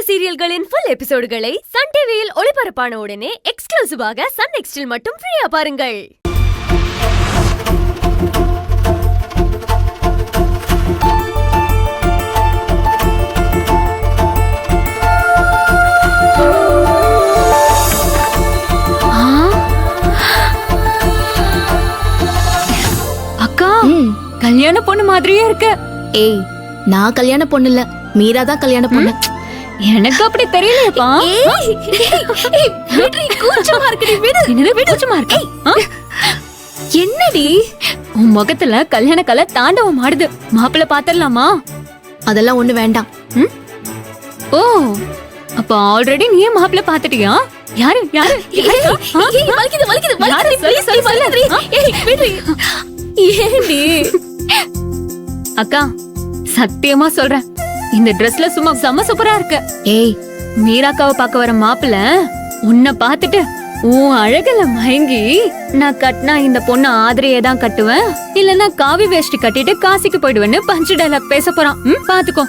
சீரியல்களின் full எபிசோடுகளை Sun டிவியில் ஒளிபரப்பான உடனே எக்ஸ்க்ளூசிவாக சன் நெக்ஸ்டில் மட்டும் ஃப்ரீயா பாருங்கள். அக்கா, கல்யாண பொண்ணு மாதிரியே இருக்க. ஏய், நான் கல்யாண பொண்ணு இல்ல, மீரா தான் கல்யாண பொண்ணு. எனக்கு அப்படி தெரியலையப்பா. என்னடி உன் முகத்துல கல்யாண கலை தாண்டவம் ஆடுது. மாப்பிள்ள பாத்திரலாமா? அதெல்லாம் ஒண்ணு வேண்டாம். ஓ, அப்ப ஆல்ரெடி நீயே மாப்பிள்ள பாத்துட்டியா? யாரு யாரு? அக்கா, சத்தியமா சொல்றேன், இந்த ட்ரெஸ்ல சும்மா செம்ம சூப்பரா இருக்க. ஏய், மீராக்காவை பார்க்க வர மாப்பிள்ள உன்னை பாத்துட்டு உன் அழகுல மயங்கி, நான் கட்டினா இந்த பொண்ணு ஆதிரையே தான் கட்டுவேன், இல்லன்னா காவி வேஷ்டி கட்டிட்டு காசிக்கு போயிடுவேன்னு பஞ்சு டைலாக் பேச போறான். பாத்துக்கோ.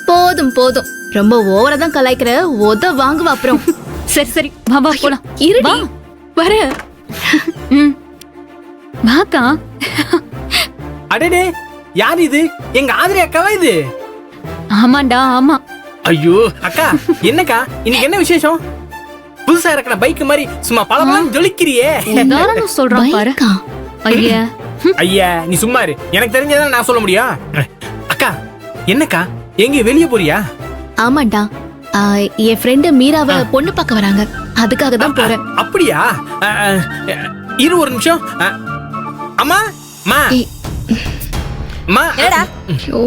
போதும் போதும், ரொம்ப ஓவரா தான் கலாய்க்கிற. உத வாங்குவா அப்புறம். சரி சரி, வா வா போலாம். இருடி, வர. வாக்கா. அடடே, யார் இது? எங்க ஆதிரி அக்காவா இது? ஆமாண்டா, ஆமா. ஐயோ அக்கா, என்னக்கா இன்னைக்கு என்ன விசேஷம்? புதுசா இருக்கிற பைக் மாதிரி சும்மா பலபலன்னு ஜொலிக்கிறியே. உதாரணம் சொல்றான் பாரு. ஐயா ஐயா, நீ சும்மா இரு. எனக்கு தெரிஞ்சதான் நான் சொல்ல முடியும். அக்கா, என்னக்கா எங்க வெளிய போறியா? ஆமாண்டா, என் ஃப்ரெண்டு மீராவை பொண்ணு பார்க்க வராங்க, அதுக்காக தான் போறேன். அப்படியா? இரு ஒரு நிமிஷம். அம்மா மா மா. என்னடா? ஓ,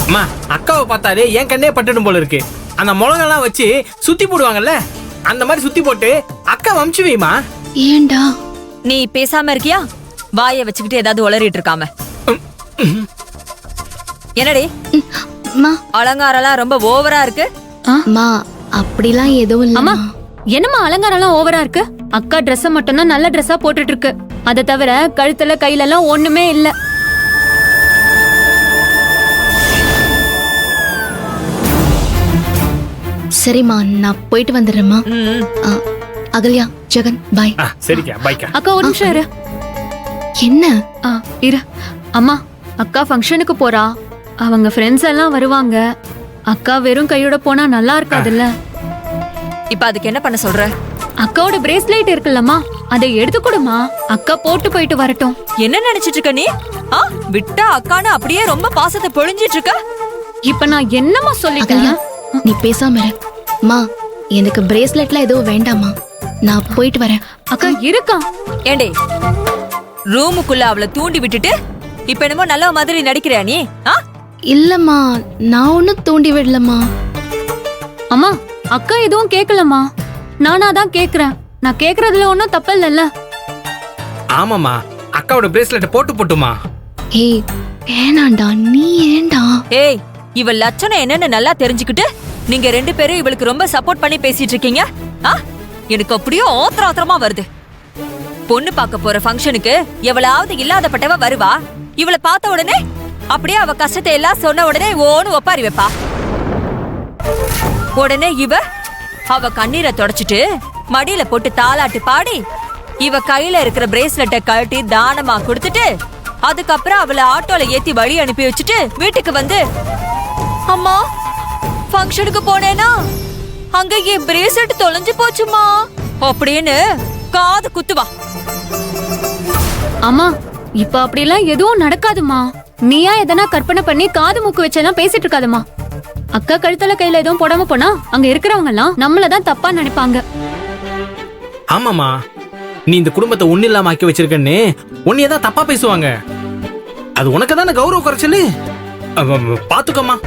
அம்மா, அக்காவை பார்த்தாலே என் கண்ணே பட்டுடும் போல இருக்கு. அந்த முளகெல்லாம் வச்சு சுத்தி போடுவாங்கல்ல, அந்த மாதிரி சுத்தி போட்டு அக்கா அமுச்சு வைமா. ஏண்டா நீ பேசாம இருக்கியா? வாயை வச்சுக்கிட்டு ஏதாவது உளறிட்டு இருக்காம. என்னடி அம்மா? அலங்காரம்லாம் ரொம்ப ஓவரா இருக்கு. அம்மா, அப்படிலாம் எதுவும் இல்ல. அம்மா, என்னம்மா அலங்காரம் எல்லாம் ஓவரா இருக்கு? அக்கா ட்ரெஸ் மட்டும்தான் நல்ல ட்ரெஸ்ஸா போட்டுட்டு இருக்கு. அதை தவிர கழுத்துல கையில எல்லாம் ஒண்ணுமே இல்ல. சரிம்மா, நான் போயிட்டு வந்துடுறேம்மா. அகல்யா, ஜெகன், பாய். சரிக்கா, பாய்க்கா. அக்கா ஒரு நிமிஷம் இரு. என்ன? இரு. அம்மா, அக்கா ஃபங்க்ஷனுக்கு போறா, அவங்க ஃப்ரெண்ட்ஸ் எல்லாம் வருவாங்க. அக்கா வெறும் கையோட போனா நல்லா இருக்காதுல்ல. இப்ப அதுக்கு என்ன பண்ண சொல்ற? அக்காவோட பிரேஸ்லெட் இருக்குல்லம்மா, அதை எடுத்து கொடுமா. அக்கா போட்டு போயிட்டு வரட்டும். என்ன நினைச்சிட்டு இருக்க நீ? விட்டா அக்கான்னு அப்படியே ரொம்ப பாசத்தை பொழிஞ்சிட்டு இருக்க. இப்ப நான் என்னமா அகல்யா, சொல்லிட்டேன்? நீ பேசாம இரு. அம்மா, எனக்கு பிரேஸ்லெட்லாம் எதுவும் வேண்டாமா, நான் போயிட்டு வரேன். அக்கா இருக்கா? ஏண்டே, ரூமுக்குள்ள அவளை தூண்டி விட்டுட்டு இப்ப என்னமோ நல்ல மாதிரி நடிக்கிறியா நீ? இல்லம்மா, நான் ஒன்னும் தூண்டி விடலம்மா. அம்மா, அக்கா எதுவும் கேக்கலம்மா, நானா தான் கேக்குறேன். நான் கேக்குறதுல ஒன்னும் தப்பு இல்லல்ல. ஆமாமா, அக்காவோட பிரேஸ்லெட் போட்டு போட்டுமா. ஏய், வேணாண்டா, நீ ஏண்டா? ஏய், இவ லட்சணம் என்னன்னு நல்லா தெரிஞ்சுக்கிட்டு நீங்க ரெண்டு பேரும் இவளுக்கு ரொம்ப சப்போர்ட் பண்ணி பேசிட்டு இருக்கீங்க. எனக்கு அப்படியே ஆத்திரமா வருது. பொண்ணு பார்க்க போற ஃபங்க்ஷனுக்கு எவளாவது இல்லாதப்பட்டவ வருவா. இவளை பார்த்த உடனே அப்படியே அவ கஷ்டத்தை எல்லாம் சொன்ன உடனே ஓன்னு ஒப்பாரி வைப்பா. உடனே இவ அவ கண்ணீரை தொடச்சிட்டு மடியில போட்டு தாலாட்டு பாடி இவ கையில இருக்கிற பிரேஸ்லெட்டை கழட்டி தானமா கொடுத்துட்டு அதுக்கப்புறம் அவளை ஆட்டோல ஏத்தி வழி அனுப்பி வச்சுட்டு வீட்டுக்கு வந்து, அம்மா ஃபங்க்ஷனுக்கு போனேனா அங்க என் பிரேஸ்லெட் தொலைஞ்சு போச்சுமா அப்படின்னு காது குத்துவா. அம்மா, இப்ப அப்படிலாம் எதுவும் நடக்காதுமா. நீயா எதனா கற்பனை பண்ணி காது மூக்கு வச்செல்லாம் பேசிட்டு இருக்காதம்மா. அக்கா கழுத்தல கையில எதுவும் போடாம போனா அங்க இருக்கிறவங்க எல்லாம் நம்மளதான் தப்பா நினைப்பாங்க. ஆமாமா, நீ இந்த குடும்பத்தை ஒண்ணு இல்லாம ஆக்கி வச்சிருக்கன்னு உன்னையதான் தப்பா பேசுவாங்க. அது உனக்கு தானே கௌரவ குறைச்சலு. பாத்துக்கம்மா.